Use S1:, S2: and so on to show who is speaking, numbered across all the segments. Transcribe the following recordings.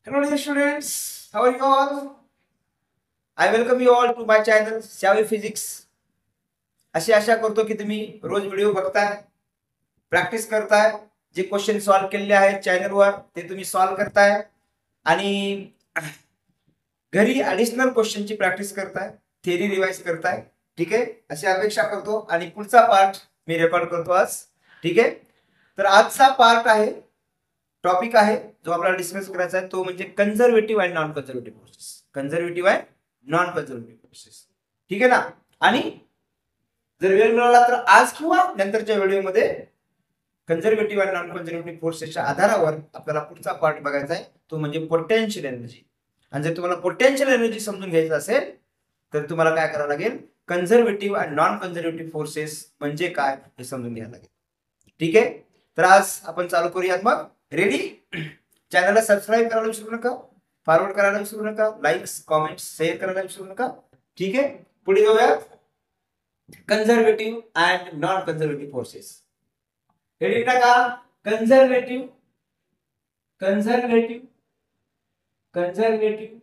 S1: Hello dear students, how are you all? I welcome you all to my channel Savvy Physics. अशी आशा करतो की तुम्ही रोज video बघताय, practice करताय, जे क्वेश्चन सॉल्व केलेले आहेत चॅनलवर ते तुम्ही सॉल्व करताय आणि घरी ॲडिशनल क्वेश्चनची प्रॅक्टिस करताय, थिअरी रिवाइज करताय. ठीक आहे, अशी अपेक्षा करतो आणि पुढचा पार्ट मी रेकॉर्ड करतो आज. ठीक आहे, तर आजचा पार्ट आहे, टॉपिक आहे जो आपल्याला डिस्कस करायचा आहे तो म्हणजे conservative and non conservative forces. Conservative and non conservative forces. ठीक आहे ना. आणि जर वेळ मिळाला तर आज किंवा नंतरच्या व्हिडिओमध्ये कन्झर्वेटिव्ह अँड नॉन कन्झर्वेटिव्ह फोर्सेसच्या आधारावर आपल्याला पुढचा पार्ट बघायचा आहे तो म्हणजे पोटेन्शियल एनर्जी. आणि जर तुम्हाला पोटेन्शियल एनर्जी समजून घ्यायचं असेल तर तुम्हाला काय करावं लागेल, conservative and non conservative forces म्हणजे काय हे समजून घ्यायला लागेल. ठीक आहे, तर आज आपण चालू करूयात. मग रेडी? चॅनलला सबस्क्राईब करायला विसरू नका, फॉरवर्ड करायला विसरू नका, लाईक्स कॉमेंट्स शेअर करायला विसरू नका. ठीक आहे, पुढे जाऊयात. Conservative and non conservative forces. Ready टाका. Conservative conservative conservative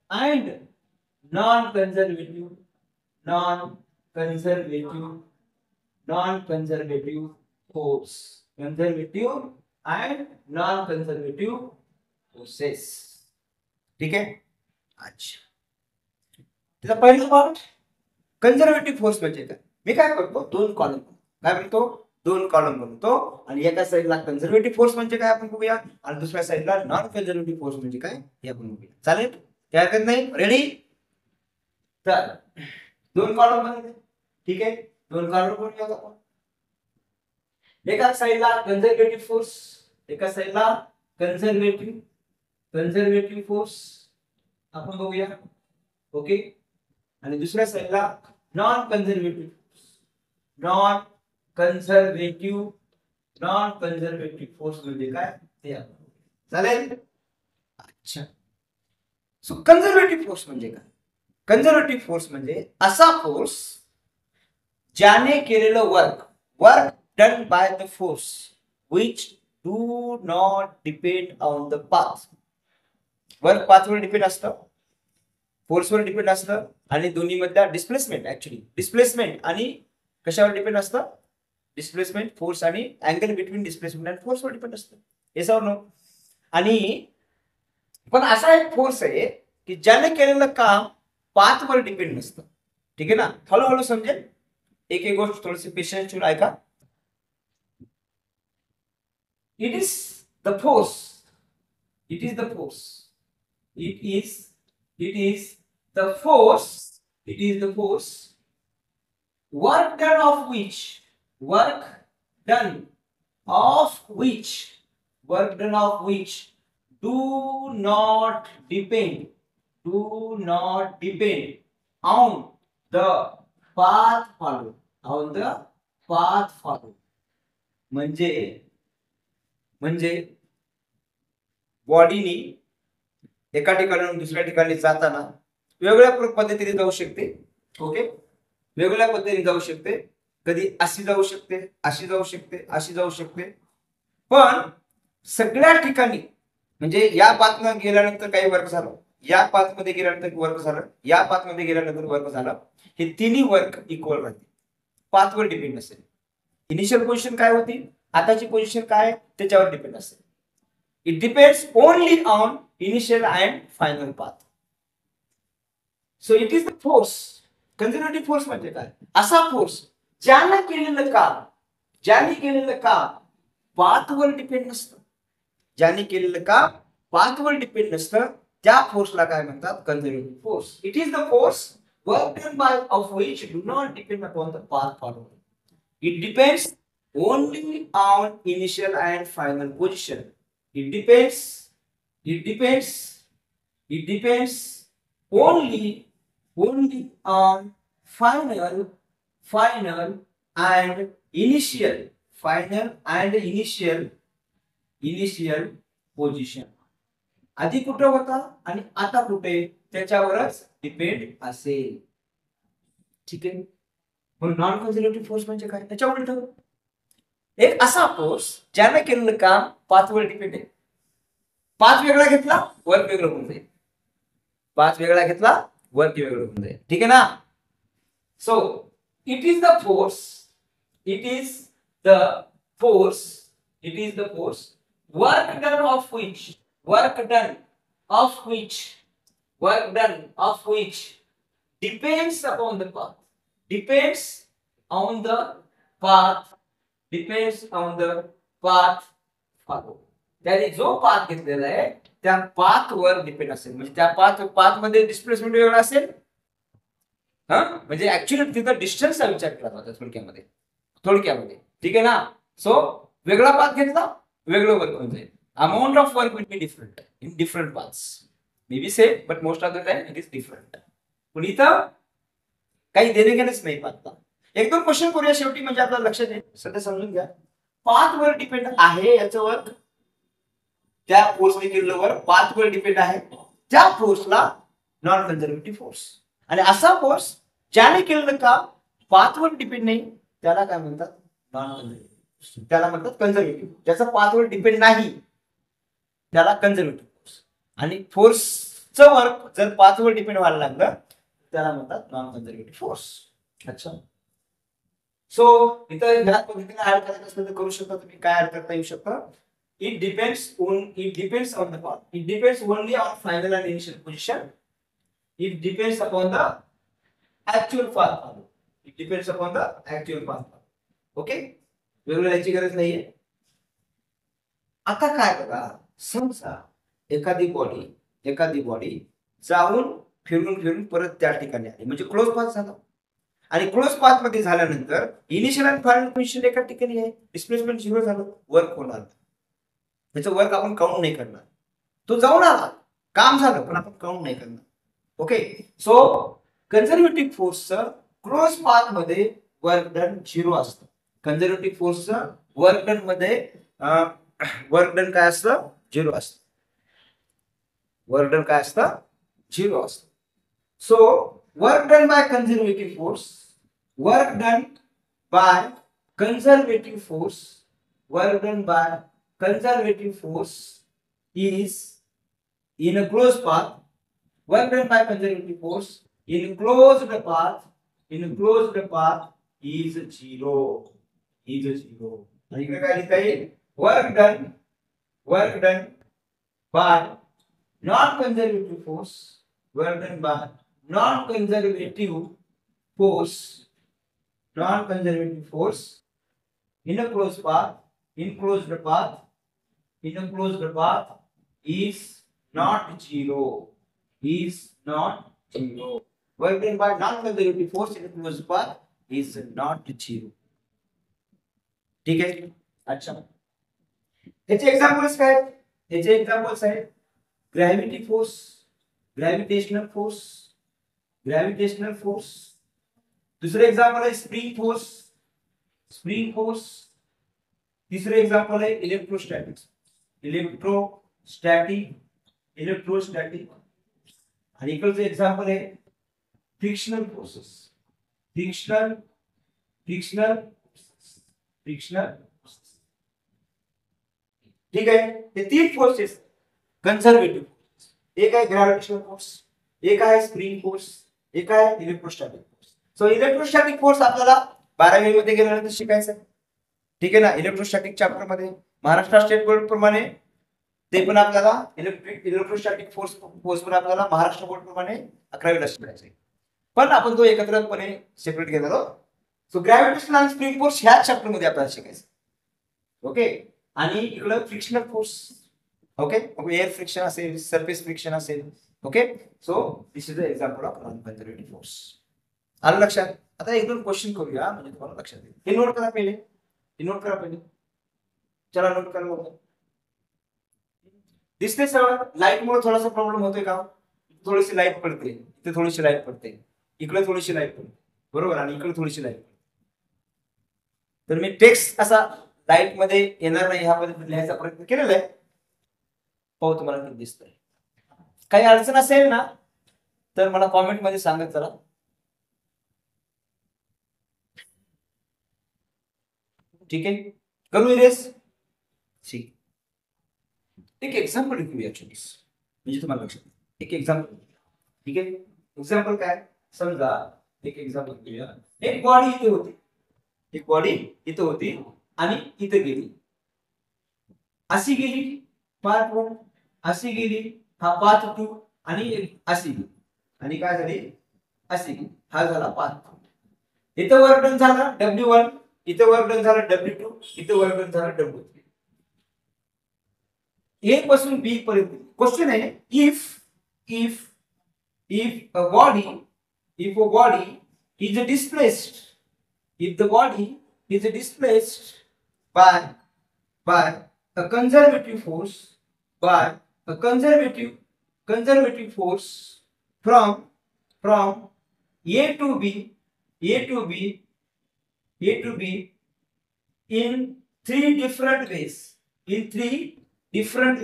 S1: and non conservative non conservative non conservative force. Conservative and non conservative forces. ठीक आहे. अच्छा, त्याचा पहिला पार्ट कन्झर्वेटिव्ह फोर्स म्हणजे काय. मी काय करतो, दोन कॉलम काय म्हणतो, दोन कॉलम बनवतो आणि एका साईडला कन्झर्वेटिव्ह फोर्स म्हणजे काय आपण बघूया आणि दुसऱ्या साईडला नॉन कन्झर्वेटिव्ह फोर्स म्हणजे काय हे आपण बघूया. चालेल, काय हरकत नाही. रेडी? तर दोन कॉलम बनवले. ठीक आहे, दोन कॉलम बनवूया आपण. एका साईडला कन्झर्वेटिव्ह फोर्स, एका साईडला कन्झर्वेटिव्ह फोर्स आपण बघूया. ओके, आणि दुसऱ्या साईडला नॉन कन्झर्वेटिव्ह फोर्स म्हणजे काय ते आपण. चालेल. अच्छा, सो कन्झर्वेटिव्ह फोर्स म्हणजे काय. कन्झर्वेटिव्ह फोर्स म्हणजे असा फोर्स ज्याने केलेलं work done by the force which do not depend on the path. Work पाथवर डिपेंड असतं, फोर्सवर डिपेंड असतं आणि दोन्ही मधला डिस्प्लेसमेंट, ऍक्च्युली डिस्प्लेसमेंट आणि कशावर डिपेंड असतं, डिस्प्लेसमेंट फोर्स आणि अँगल बिटवीन डिस्प्लेसमेंट आणि फोर्सवर डिपेंड असतं. हे समजलं. आणि पण असा एक फोर्स आहे की ज्याने केलेलं काम पाथवर डिपेंड नसतं. ठीक आहे ना, हळूहळू समजेल. एक एक गोष्ट थोडीशी पेशन्स ठेवून ऐका. It is the force. It is the force. It is the force. It is the force. Work done of which do not depend on the path followed. म्हणजे बॉडीनी एका ठिकाणाहून दुसऱ्या ठिकाणी जाताना वेगवेगळ्या पद्धतीने जाऊ शकते. ओके, वेगवेगळ्या पद्धतीने जाऊ शकते. कधी अशी जाऊ शकते, अशी जाऊ शकते, अशी जाऊ शकते. पण सगळ्या ठिकाणी म्हणजे या पाथनं गेल्यानंतर काही वर्क झालं, या पाथमध्ये गेल्यानंतर वर्क झालं, या पाथमध्ये गेल्यानंतर वर्क झालं, हे तिन्ही वर्क इक्वल राहते, पाथवर डिपेंड असेल. इनिशियल पोझिशन काय होती, आताची पोझिशन काय त्याच्यावर डिपेंड असेल. It depends only on initial and final path. So it is the force. Conservative force म्हणजे काय, असा फोर्स ज्याने केलेलं काम पाथवर डिपेंड नसतं. ज्याने केलेलं काम पाथवर डिपेंड नसतं त्या फोर्सला काय म्हणतात, conservative force. It is the force work done bye of which do not depend upon the path followed. It depends only on initial and final position. It depends only on final and initial position. आधी कुठे होता आणि आता कुठे त्याच्यावरच depend असेल. ठीक आहे, म्हणून नॉन कन्झर्वेटिव्ह फोर्स म्हणजे काय, त्याच्यावर ठरव. एक असा फोर्स ज्याने केलेलं काम पाथवर डिपेंड आहे. 5 वेगळा घेतला वर्क वेगळं होऊन जाईल, 5 वेगळा घेतला वर्क वेगळं होऊन जाईल, ठीक आहे ना. So it is the force, it is the force, it is the force work done of which, work done of which, work done of which depends upon the path, depends on the path, depends on the path followed. त्याने जो path घेतलेला आहे त्या path वर depend असेल, म्हणजे त्या path मध्ये डिस्प्लेसमेंट वेगळा असेल, हा म्हणजे ऍक्च्युअली तिथं डिस्टन्सचा विचार केला जातो थोडक्यामध्ये, ठीक आहे ना. सो वेगळा पाथ घेतला वेगळं वर्क होऊन जाईल. Amount of work will be different in different paths, may be same but most of the time it is different. पण इथं काही देणे घेणेच नाही पाथला. एक दोन क्वेश्चन करूया शेवटी, म्हणजे आपल्याला लक्षात येईल. सध्या समजून घ्या, पाथ वर डिपेंड आहे याचं वर्क, त्या फोर्सने केलेलं वर्क पाथ वर डिपेंड आहे, त्या फोर्सला नॉन कन्झर्वेटिव्ह फोर्स. आणि असा फोर्स ज्याने केलेलं काम पाथवर डिपेंड नाही त्याला काय म्हणतात, नॉन कन्झर्वेटिव्ह. त्याला म्हणतात कन्झर्वेटिव्ह. ज्याचा पाथवर डिपेंड नाही त्याला कन्झर्वेटिव्ह फोर्स. आणि फोर्सचं वर्क जर पाथवर डिपेंड व्हायला लागलं त्याला म्हणतात नॉन कन्झर्वेटिव्ह फोर्स. अच्छा, सो इथं ह्या पद्धतीने ऍड करायचं असेल तर करू शकता तुम्ही. काय ऍड करता येऊ शकतं, it depends on the path, it depends only on final and initial position, it depends upon the actual path, it depends upon the actual path. Okay, वेगळं याची गरज नाहीये. आता काय बघा, समजा एखादी बॉडी जाऊन फिरून परत त्या ठिकाणी आली, म्हणजे क्लोज पाथ झाला. आणि क्लोज पाथ मध्ये झाल्यानंतर इनिशियल आणि फायनल पोझिशन एका ठिकाणी आहे, डिस्प्लेसमेंट 0 झालं, वर्क होणार. त्याचं वर्क आपण काउंट नाही करणार. तो जाऊन आला, काम झालं, पण आपण काउंट नाही करणार. ओके, सो कन्झर्वेटिव्ह फोर्सचं क्लोज पाथ मध्ये वर्क डन 0 असतं. कन्झर्वेटिव्ह फोर्सचं वर्क डन मध्ये वर्क डन काय असतं, 0 असतं. वर्क डन काय असतं, 0 असतं. So work done bye conservative force, work done bye conservative force, work done bye conservative force is in a closed path. Work done by conservative force in a closed path, in a closed path is 0, is 0. आणि इकडे काय लिहिता येईल, work done by non conservative force, work done by non conservative force, non conservative force in a closed path, in closed path, in a closed path is not 0, is not 0. Work done by non-conservative force in a closed path is not 0. ठीक आहे. अच्छा, याचे examples काय, याचे examples आहेत gravity force, gravitational force, gravitational force. दुसरे example आहे spring force, spring force. तीसरे एग्जांपल है इलेक्ट्रोस्टैटिक्स, इलेक्ट्रोस्टैटिक. आणि इकडचे एग्जांपल है फ्रिक्शनल फोर्सेस, फ्रिक्शनल ठीक है. हे तीन फोर्सेस कंजर्वेटिव्ह. एक आहे ग्रॅव्हिटेशनल फोर्स, एक आहे स्प्रिंग फोर्स, एक आहे electrostatic force. So electrostatic force आपल्याला 12वी मध्ये गेल्यानंतर शिकायचं आहे, ठीक आहे ना. इलेक्ट्रोस्टॅटिक चॅप्टर मध्ये महाराष्ट्र स्टेट बोर्ड प्रमाणे ते पण आपल्याला इलेक्ट्रोस्टॅटिक फोर्स पण आपल्याला महाराष्ट्र बोर्ड प्रमाणे 11वीला शिकायचं. पण आपण तो एकत्रपणे सेपरेट घेत आहोत. सो ग्रॅव्हिटेशनल आणि स्प्रिंग फोर्स ह्या चॅप्टर मध्ये आपल्याला शिकायचं. ओके, आणि इकडे frictional force, okay, air friction असेल, सरफेस फ्रिक्शन असेल. Okay, so this is the example of non conservative force. आलं लक्षात. आता एक दोन क्वेश्चन करूया म्हणजे तुम्हाला लक्षात येईल. हे नोट करा पहिले, नोट करा पहिले. चला नोट करा मग. दिसते सगळं. लाईट मुळे थोडासा प्रॉब्लेम होतोय का, थोडीशी लाईट पडते, इथे थोडीशी लाईट पडते, इकडे थोडीशी लाईट पडते, बरोबर, आणि इकडे थोडीशी लाईट पडते. तर मी टेक्स्ट असा लाईट मध्ये येणार नाही ह्या पद्धतीने लिहायचा प्रयत्न केलेला आहे. पाहू तुम्हाला किती दिसतंय. काही अडचण असेल ना तर मला कॉमेंट मध्ये सांगत चला. ठीक आहे, करू इरेस. ठीक. एक एक्झाम्पल घेऊया छोटीस, म्हणजे तुम्हाला लक्षात एक एक्झाम्पल. ठीक आहे, एक्झाम्पल काय, समजा एक एक्झाम्पल घेऊया. एक बॉडी इथे होती, एक बॉडी इथे होती आणि इथे गेली, अशी गेली पार्ट 1, अशी गेली हा पार्ट 2 आणि अशी गेली आणि काय झाली अशी गेली, हा झाला पार्ट 2. इथे वर्क डन झाला W1, इथे वर्क डन झाला W2, इथे वर्क डन झाला W3. ए पासून बी पर्यंत क्वेश्चन आहे, if a body is displaced, if the body is displaced by a conservative force, by a conservative force from A to B in three different ways, in three different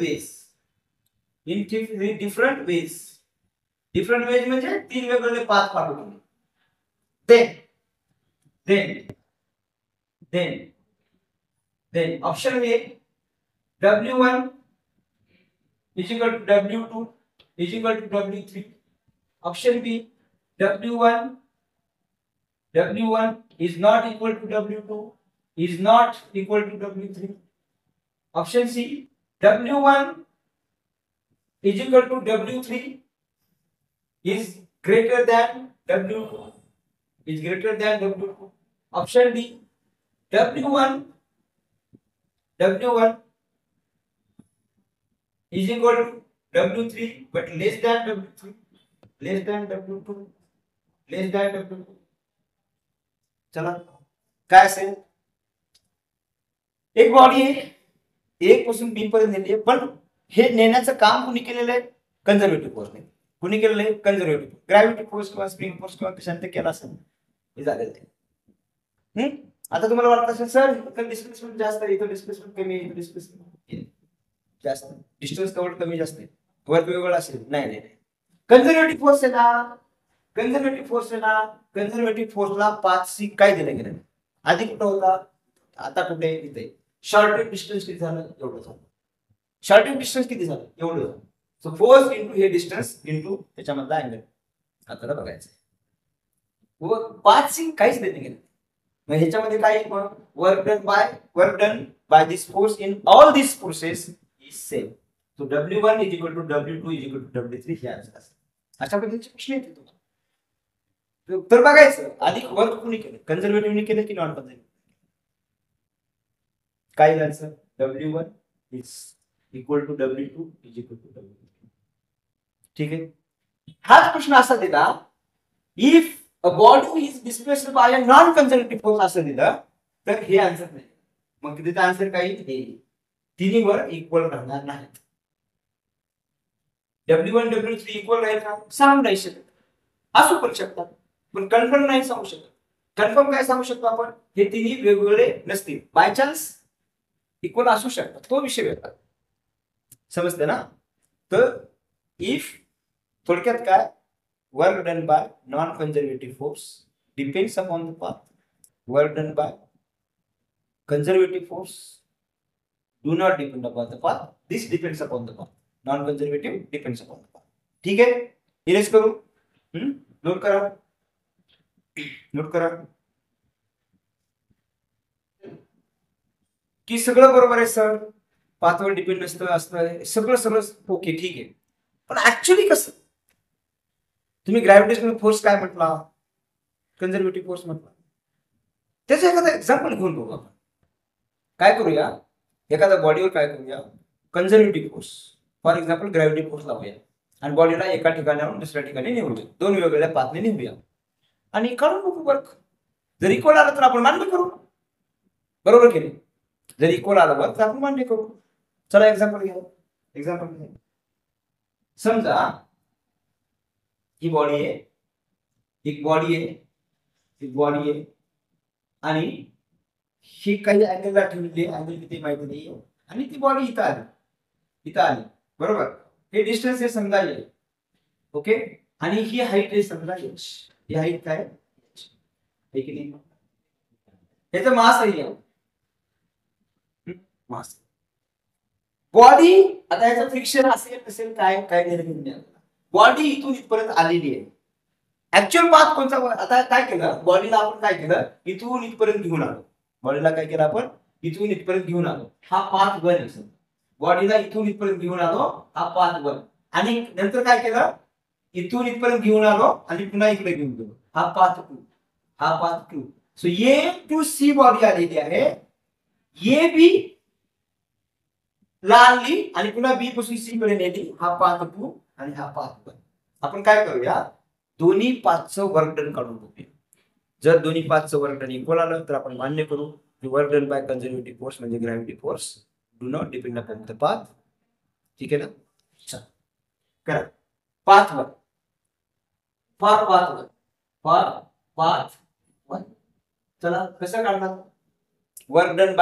S1: म्हणजे तीन वेगवेगळे path पाठवतो. then option A, W1 is equal to W2 is equal to W3. Option B, W1 is not equal to W2 is not equal to W3. Option C, W1 is equal to W3 is greater than W2 is greater than W2. Option D, W1 is equal to W3 but less than W3, less than W2, less than W2. चला काय असेल, एक body आहे, एक पासून बी पर्यंत नेली, पण हे नेण्याचं काम कुणी केलेलं आहे, कन्झर्वेटिव्ह फोर्सने. कुणी केलेलं आहे, कन्झर्वेटिव्ह. ग्रॅव्हिटी फोर्स किंवा स्प्रिंग फोर्स किंवा कशाने केला असेल हे झालेलं आहे. आता तुम्हाला वाटत असेल सर इथं डिस्प्लेसमेंट जास्त आहे, इथं डिस्प्लेसमेंट कमी आहे, इथं डिस्प्लेसमेंट जास्त, डिस्टन्स कव्हर कमी जास्त आहे, वर्क वेगळं असेल. नाही, कन्झर्वेटिव्ह फोर्स आहे ना, कन्झर्वेटिव्ह फोर्सला 5C काय दिलं गेलं, आधी कुठं होता, आता कुठे इथे. शॉर्टेड डिस्टन्स किती झालं, एवढं झालं. शॉर्टेड डिस्टन्स किती झालं, एवढं झालं. सो फोर्स इंटू हे डिस्टन्स इंटू त्याच्यामधला अँगल आपल्याला बघायचं. 5C काहीच देणे गेलं. मग ह्याच्यामध्ये काय, work done by this force in all this forces is same. So W1 is equal to W2 is equal to W3 हे आन्सर असेल. अशा प्रकारचे प्रश्न येते तुम्हाला. तर बघायचं आधी वर्क कुणी केलं, कन्झर्वेटिव्हने केलं की नॉन कन्झर्वेटिव्ह. काय answer, W1 is equal to W2 is equal to W3. ठीक आहे, हाच प्रश्न असा दिला, if a body is displaced by a non conservative force असं दिलं तर हे आन्सर नाही. मग तिथे आन्सर काय, हे तिन्ही वर इक्वल राहणार नाहीत. W1 W3 इक्वल राहील का, सांगू नाही शकत, असू पण शकतात पण कन्फर्म नाही सांगू शकत. कन्फर्म काय सांगू शकतो आपण, हे तिन्ही वेगवेगळे नसतील, बाय चान्स इक्वल असू शकतात, तो विषय वेगळा. समजते ना. तर इफ थोडक्यात काय, work done bye non conservative force depends upon the path, work done bye conservative force do not depend upon the path, this depends upon the path, non conservative depends upon the path. ठीक है, erase करू, note करा की सगळं बरोबर आहे sir, पाथवर depend नसतं असतं सगळं ओके ठीक आहे. पण ऍक्च्युअली कसं, तुम्ही ग्रॅव्हिटेशनल फोर्स काय म्हटला, कन्झर्वेटिव्ह फोर्स म्हटला, त्याचं एखादं एक्झाम्पल घेऊन बघू आपण. काय करूया, एखाद्या बॉडीवर काय करूया, conservative force for example gravity force लावूया आणि बॉडीला एका ठिकाणाहून दुसऱ्या ठिकाणी नेऊया, दोन वेगवेगळ्या पाथने नेऊया आणि काढून बघू वर्क. जर इक्वल आलं तर आपण मान्य करू, बरोबर की नाही. जर इक्वल आलं वर्क तर आपण मान्य करू. चला एक्झाम्पल घ्या. समजा ही बॉडी आहे, एक बॉडी आहे आणि ही काही अँगलला ठेवलेली, अँगल किती माहिती नाही, आणि ती बॉडी इथं आली बरोबर. हे डिस्टन्स हे समजा येईल, ओके, आणि ही हाईट हे समजा h. ही हाईट काय आहे की नाही, याचं मास आहे, मास. बॉडी आता याचं फ्रिक्शन असेल नसेल काय काय निर्णय बॉडी इथून इथपर्यंत आलेली आहे ऍक्च्युअल पाथ कोणता आता काय केलं बॉडीला आपण काय केलं इथून इथपर्यंत घेऊन आलो बॉडीला काय केलं आपण इथून इथपर्यंत घेऊन आलो हा पाथ 1 असेल बॉडीला इथून इथपर्यंत घेऊन आलो हा पाथ 1 आणि नंतर काय केलं इथून इथपर्यंत घेऊन आलो आणि पुन्हा इकडे घेऊन गेलो हा पाथ 2 हा path 2 so A to C body आलेली आहे ए बी ला आणली आणि पुन्हा बी पासून सी कडे नेली हा पाथ 2 आणि हा पाथ 1 आपण काय करूया दोन्ही पाथचं वर्क डन काढून बघूया जर दोन्ही पाथचं वर्क डन इक्वल आलं तर आपण मान्य करू की work done by conservative force म्हणजे gravity force do not depend upon the path ठीक आहे ना चल करा पाथ 1 फॉर पाथ 1 चला कसं काढणार वर्क डन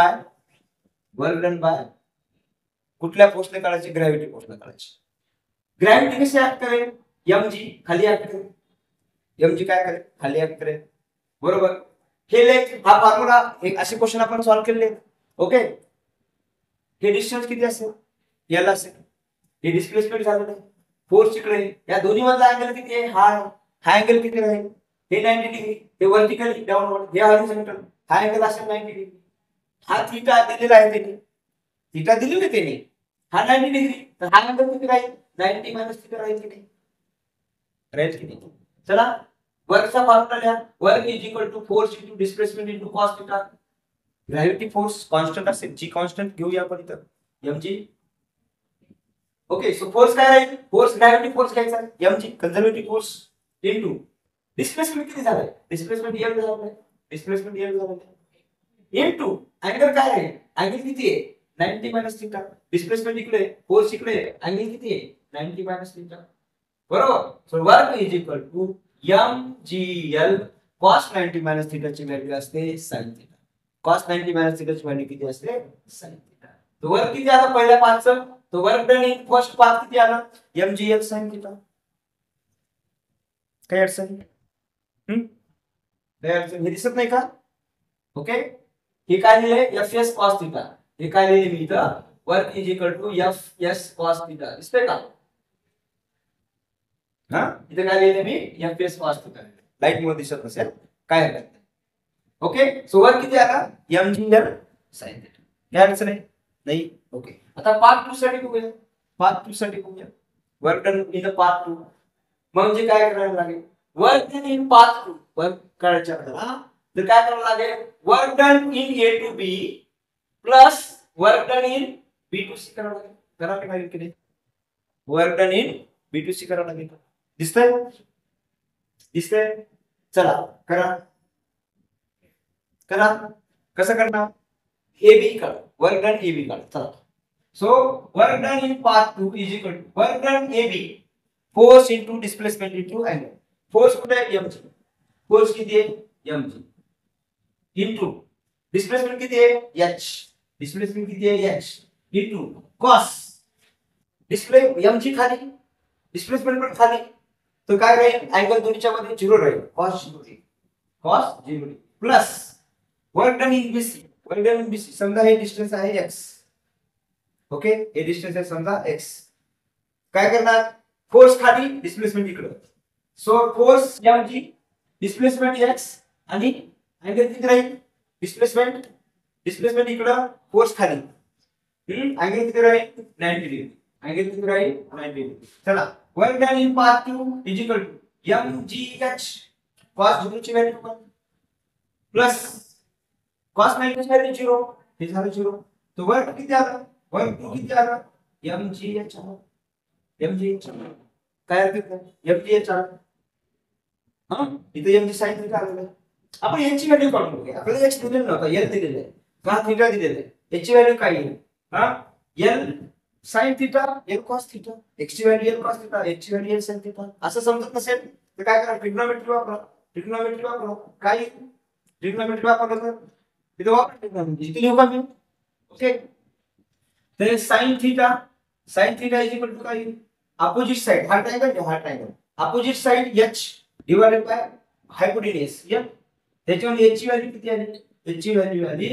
S1: बाय कुठल्या फोर्सने काढायची ग्रॅव्हिटी फोर्सने काढायची ग्रॅव्हिटी कशी ऍक्ट करेल mg खाली ऍक्ट करेल mg काय करेल खाली ऍक्ट करेल बरोबर हे लेख हा फॉर्म्युला एक असे क्वेश्चन आपण सॉल्व्ह केले ओके हे डिस्टन्स किती असेल l असेल हे डिस्प्लेसमेंट झालेलं आहे फोर्स इकडे या दोन्ही मधला अँगल किती आहे हा अँगल किती राहील हे 90 डिग्री हे व्हर्टिकली डाऊनवर्ड हे हॉरिझॉन्टल हा अँगल असेल 90 डिग्री हा थीटा दिलेला आहे त्यांनी थीटा दिलेली त्यांनी हा 90 डिग्री तर हा अँगल किती राहील 90 मायनस थीटा राहील की नाही राहील की नाही चला वर्कचा फॉर्म्युला लिहा work is equal to force into displacement into cos theta gravity force constant असेल जी कॉन्स्टंट घेऊया आपण इथं mg ओके सो फोर्स काय राहील फोर्स ग्रॅव्हिटी फोर्स घ्यायचा mg conservative force into displacement किती झालंय डिस्प्लेसमेंट l झालंय डिस्प्लेसमेंट l झालंय इनटू अँगल काय राहील अँगल किती आहे 90 मायनस थीटा डिस्प्लेसमेंट इकडे फोर्स इकडे अँगल किती आहे 90 मायनस थीटा बरोबर so work is equal to mgl cos 90 minus theta ची व्हॅल्यू असते sin theta cos 90 minus theta ची व्हॅल्यू किती असते sin थीटा तो वर्क किती आला पहिल्या पाथचं तो work done in first path किती आला mgl sin थीटा काय अडचण काय अडचण हे दिसत नाही का ओके हे काय लिहिले fs cos थीटा हे काय लिहिले मी इथं work is equal to fs cos theta दिसतंय का हा इथे काय लिहिले मी fs cos थीटा लाईट मध्ये दिसत नसेल काय हरकत नाही ओके सो वर्क किती आला mgl sin थीटा काय अडचण आहे नाही ओके आता पार्ट 2 साठी बघूया पार्ट 2 साठी बघूया work done in the part 2 म्हणजे काय करायला लागेल work done in part 2 work करायचं आपल्याला तर काय करायला लागेल work done in a to b plus work done in b to c करावं लागेल की नाही work done in b to c करावं लागेल दिसतंय चला करा कसं करणार AB काढ वर्क डन AB काढ चला so work done in part 2 is equal to work done AB force into displacement into angle force कुठे आहे mg फोर्स किती आहे mg इनटू डिस्प्लेसमेंट किती आहे h डिस्प्लेसमेंट किती आहे h into cos display mg खाली डिस्प्लेसमेंट पण खाली तो काय राहील अँगल दोन्हीच्या मध्ये 0 राहील cos 0 plus work done in BC work done in BC समजा हे डिस्टन्स आहे x ओके हे डिस्टन्स आहे समजा x काय करणार फोर्स खाली डिस्प्लेसमेंट इकडे so force mg displacement x आणि अँगल किती राहील डिस्प्लेसमेंट इकडे फोर्स खाली अँगल किती राहील 90 डिग्री अँगल किती राहील 90 डिग्री चला work done in part 2 is equal to mgh cos 0 ची व्हॅल्यू प्लस cos 90 ची व्हॅल्यू 0 हे झालं 0 तो वर्क किती आला वर्क 2 किती आला mgh काय अर्थ mgh आला हां इथे mg sin थीटा आलेला आपण याची व्हॅल्यू काढून बघूया आपल्याला x दिलेला नव्हता l दिलेला आहे का थीटा दिलेला आहे याची व्हॅल्यू काय येईल हां l sin theta l cos theta x ची value l cos theta h ची व्हॅल्यू l sin थीटा असं समजत नसेल तर काय करा ट्रिग्नोमेट्री वापरा काय ट्रिग्नोमेट्री वापरलं तर इथे वापरा ट्रिग्नोमेट्री इथे लिहू का मी ओके तर sin theta is equal to काय अपोजिट साइड हा triangle opposite side h divided by hypotenuse l त्याच्यावर h ची व्हॅल्यू किती आली h ची व्हॅल्यू आली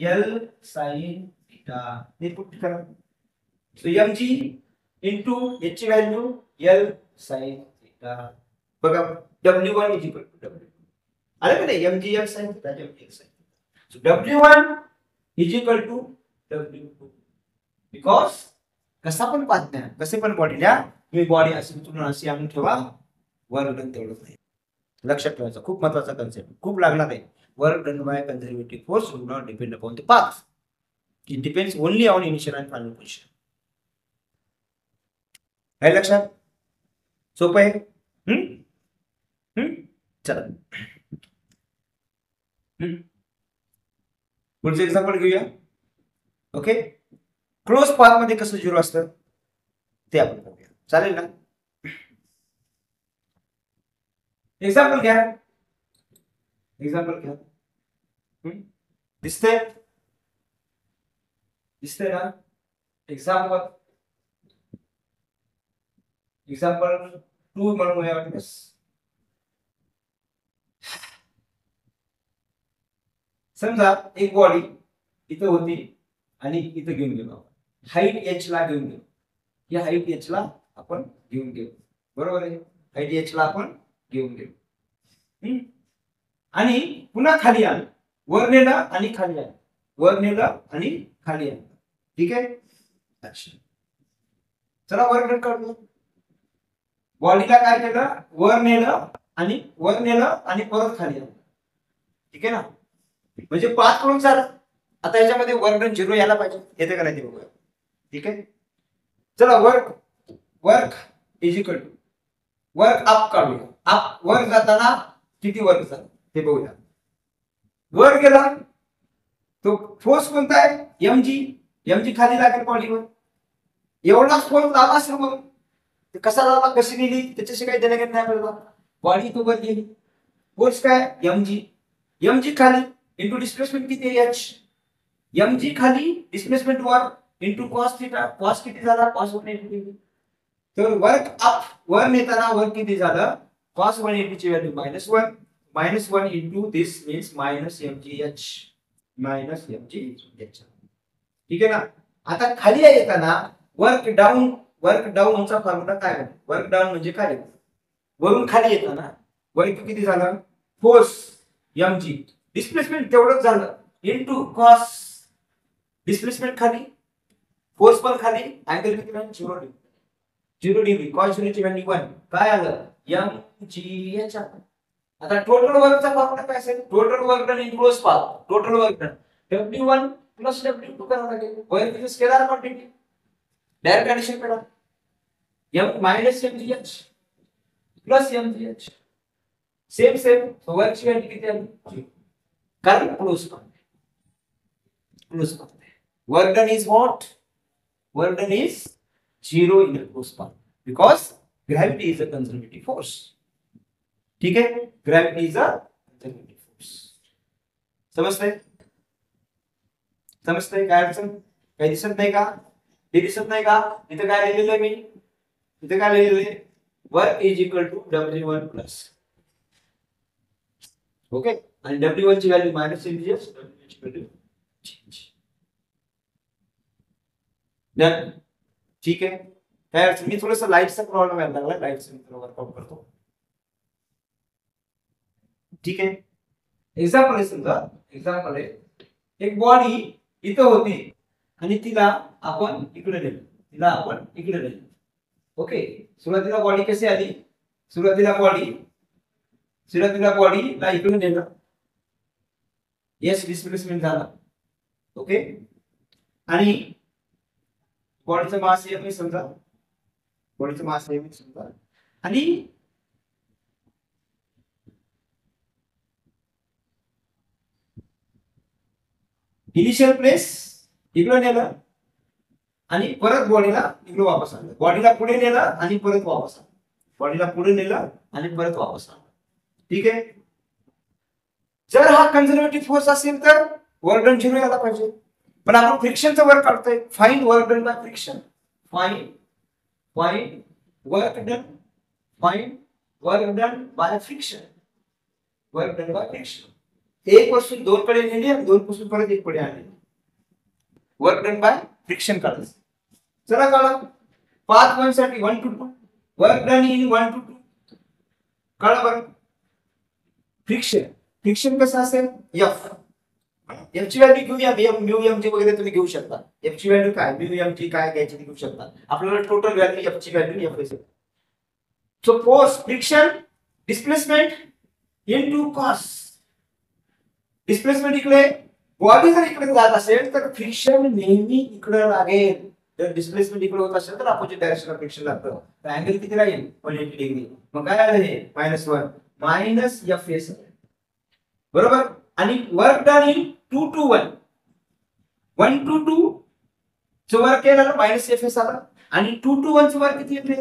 S1: l sin थीटा हे पुट करा सो mg इंटू h ची व्हॅल्यू l sin थीटा. बघा w1 is equal to w2. आलं का नाही? mg l sin theta mg l sin theta. So w1 is equal to w2 because कसा पण path द्या, कसे पण बॉडी द्या, तुम्ही बॉडी अशी उचलून अशी आणून ठेवा, वर्क डन तेवढंच नाही. लक्षात ठेवायचं, खूप महत्वाचा कन्सेप्ट, खूप लागणार आहे. Work done by conservative force do not depend upon the path. It depends only on initial and final position. आहे लक्षात? सोपं आहे. चला पुढचं एक्झाम्पल घेऊया. ओके, क्लोज पाथ मध्ये कसं झिरो असतं ते आपण बघूया. चालेल ना? एक्झाम्पल घ्या. एक्झाम्पल घ्या. दिसतंय? दिसतंय ना? एक्झाम्पल 2 म्हणूया वाटल्यास. समजा एक बॉडी इथं होती आणि इथं घेऊन गेलो, हाईट h ला घेऊन गेलो. या हाईट h ला आपण घेऊन गेलो, बरोबर आहे? हाईट h ला आपण घेऊन गेलो आणि पुन्हा खाली आलो. वर नेलं आणि खाली आलो, वर नेलं आणि खाली आलो. ठीक आहे? अच्छा, चला वर्क डन करूया. बॉडीला काय केलं? वर नेलं आणि परत खाली आलं. ठीक आहे ना? म्हणजे पाथ कडून झालं. आता याच्यामध्ये वर्क डन झिरो यायला पाहिजे, येते का नाही ते बघूया. ठीक आहे, चला work is equal to work up काढूया. अप वर जाताना किती वर्क झालं ते बघूया. वर गेला तो फोर्स कोणता आहे? mg खाली लागेल बॉडीवर. एवढा फोर्स लावा असेल म्हणून ते कसा लावा, कशी नेली त्याच्याशी काही देणं घेणं नाही आपल्याला. बॉडी तो वर गेली, फोर्स काय? mg खाली इंटू डिस्प्लेसमेंट किती आहे? h. mg खाली डिस्प्लेसमेंट वर इंटू कॉस थीटा. कॉस किती झाला? कॉस 180. तर वर्क अप वर नेताना वर्क किती झालं? कॉस 180 ची व्हॅल्यू -1 इंटू दिस मीन्स -mgh. ठीक आहे ना? आता खाली येताना वर्क डाऊन चा फॉर्म्युला काय आहे? वर्क डाऊन म्हणजे काय? वरून खाली येताना वर्क किती झालं? फोर्स mg, डिस्प्लेसमेंट तेवढंच झालं इंटू कॉस. डिस्प्लेसमेंट खाली, फोर्स पण खाली, अँगल किती झाला? 0 डिग्री. कॉस 0 ची व्हॅल्यू 1. काय आलं? mgh. आता टोटल वर्कचा फॉर्म्युला काय असेल? Total work done in close path. Total work done w1 plus w2 करावं लागेल. Work is scalar quantity, direct addition करा. -mgh plus mgh same. वर्कची व्हॅल्यू किती आली? कारण close path. Work done is what? Work done is 0 in a closed path because gravity is a conservative force. ठीक है? Gravity is a conservative force. समजतंय? काय अडचण? काही दिसत नाही का? हे दिसत नाही का? इथं काय लिहिलेलं आहे मी? इथं काय लिहिलेलं आहे? Work is equal to W1 plus. Okay, आणि W1 ची व्हॅल्यू -mgh, W1 ची व्हॅल्यू चेंज. ठीक आहे, काय अडचण? मी थोडंसं लाईटचा प्रॉब्लेम यायला लागला, लाईटचा मी वर्कआउट करतो. ठीक आहे, एक्झाम्पल आहे. समजा एक्झाम्पल आहे, एक बॉडी इथं होती आणि तिला आपण इकडे नेलं. ओके, सुरुवातीला बॉडी कशी आली? सुरुवातीला बॉडीला इकडे नेलं, एस डिस्प्लेसमेंट झाला. ओके, आणि बॉडीचं मास आहे समजा, आणि इनिशियल प्लेस इकडे नेलं आणि परत बॉडीला इकडे वापस आणलं. बॉडीला पुढे नेलं आणि परत वापस आणलं. ठीक आहे, जर हा कंझर्वेटिव्ह फोर्स असेल तर वर्क डन 0 यायला पाहिजे. पण आपण फ्रिक्शनचं वर्क काढतोय. Find work done by friction. Find work done by friction. एक पासून 2 कडे नेली आणि 2 पासून परत 1 कडे आणली. वर्क डन बाय फ्रिक्शन काढायचं. चला कळलं. पाथ 1 साठी 1 to 2 work done in 1 to 2 कळलं बरं. फ्रिक्शन कसं असेल एफ. एफ ची व्हॅल्यू घेऊया, म्यू एम ची वगैरे तुम्ही घेऊ शकता. एफ ची व्हॅल्यू काय, म्यू एम ची काय घ्यायची घेऊ शकता. आपल्याला टोटल व्हॅल्यू एफ ची व्हॅल्यू एफ असेल. So force friction displacement into cost. Displacement इकडे, बॉडी जर इकडे जात असेल तर फ्रिक्शन नेहमी इकडे लागेल. जर डिस्प्लेसमेंट इकडे होत असेल तर अपोजिट डायरेक्शनला फ्रिक्शन लागतं. तर अँगल किती राहील 180 डिग्री. मग काय आलं हे -1 मायनस एफ एस बरोबर. आणि work done in 2 to 1 1 to 2 चं वर्क केलं मायनस एफ एस आला. आणि 2 to 1 चं वर्क किती येते,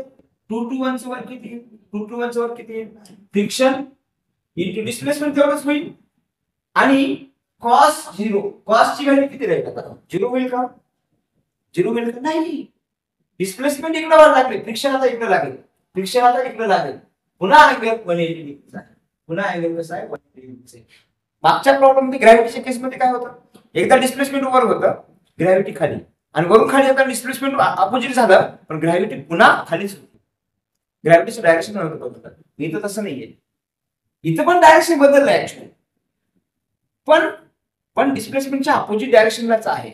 S1: 2 to 1 चं वर्क किती, 2 to 1 चं वर्क किती, फ्रिक्शन इनटू डिस्प्लेसमेंट तेवढंच होईल. आणि कॉस 0, कॉस ची व्हॅल्यू किती राहील आता, 0 होईल का, 0 होईल का नाही. डिस्प्लेसमेंट इकडे वर लागले, फ्रिक्शन आता इकडे लागेल, फ्रिक्शन आता इकडे लागेल. पुन्हा अँगल 180 डिग्री, पुन्हा अँगल कसा आहे 180 डिग्री. मागच्या प्रॉब्लेम मध्ये ग्रॅव्हिटीच्या केस मध्ये काय होतं, एकदा डिस्प्लेसमेंट वर होतं, ग्रॅव्हिटी खाली, आणि वरून खाली आता डिस्प्लेसमेंट अपोजिट झालं, पण ग्रॅव्हिटी पुन्हा खालीच होती. ग्रॅव्हिटीचं डायरेक्शन होतं. इथं तसं नाहीये, इथं पण डायरेक्शन बदललंय ऍक्च्युअली, पण डिस्प्लेसमेंटच्या अपोजिट डायरेक्शनलाच आहे.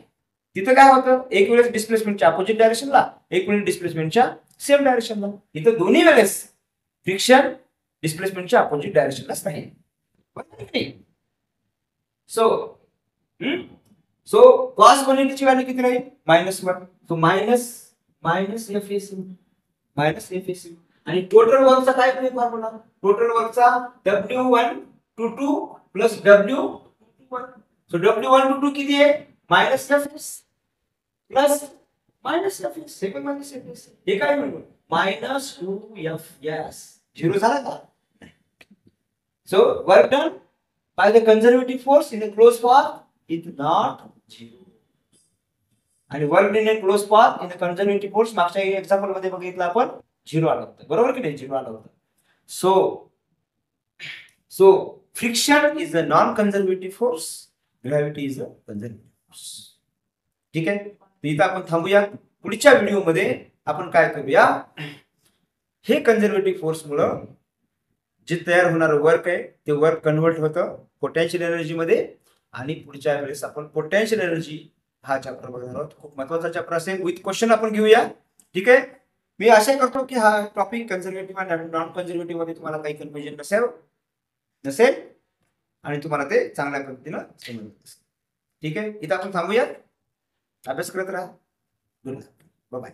S1: तिथं काय होतं, एक वेळेस डिस्प्लेसमेंटच्या अपोजिट डायरेक्शनला, एक वेळेस डिस्प्लेसमेंटच्या सेम डायरेक्शनला. इथं दोन्ही वेळेस फ्रिक्शन डिस्प्लेसमेंटच्या अपोजिट डायरेक्शनलाच नाही. सो कॉस 180 ची व्हॅल्यू किती राहील -1. So minus F S U. आणि टोटल वर्कचा काय होईल फॉर्म्युला, टोटल वर्कचा W1 to 2 plus W1. So W1 to 2 किती आहे minus F S plus minus F S. हे पण मायनस एफ एस, हे काय म्हणू -2f. 0 झाला का. So work done by the conservative force in a close path is not 0. आणि work done in close path in a conservative force मागच्या example मध्ये बघितलं आपण 0 आलं होतं, बरोबर की नाही, 0 आलं होतं. So friction is a non conservative force, gravity is a conservative force. ठीक आहे, इथं आपण थांबूया. पुढच्या व्हिडिओ मध्ये आपण काय करूया, हे कंझर्वेटिव्ह फोर्स मुळे जे तयार होणार वर्क आहे ते वर्क कन्वर्ट होतं पोटेन्शियल एनर्जी मध्ये. आणि पुढच्या वेळेस आपण पोटेन्शियल एनर्जी हा चॅप्टर बघणार आहोत. खूप महत्वाचा चॅप्टर असेल, विथ क्वेश्चन आपण घेऊया. ठीक आहे, मी आशा करतो की हा टॉपिक कंझर्वेटिव्ह आणि नॉन कंझर्वेटिव्ह मध्ये तुम्हाला काही कन्फ्युजन नसेल आणि तुम्हाला ते चांगल्या पद्धतीनं समजलं. ठीक आहे, इथं आपण थांबूया, अभ्यास करत राहा. Bye bye.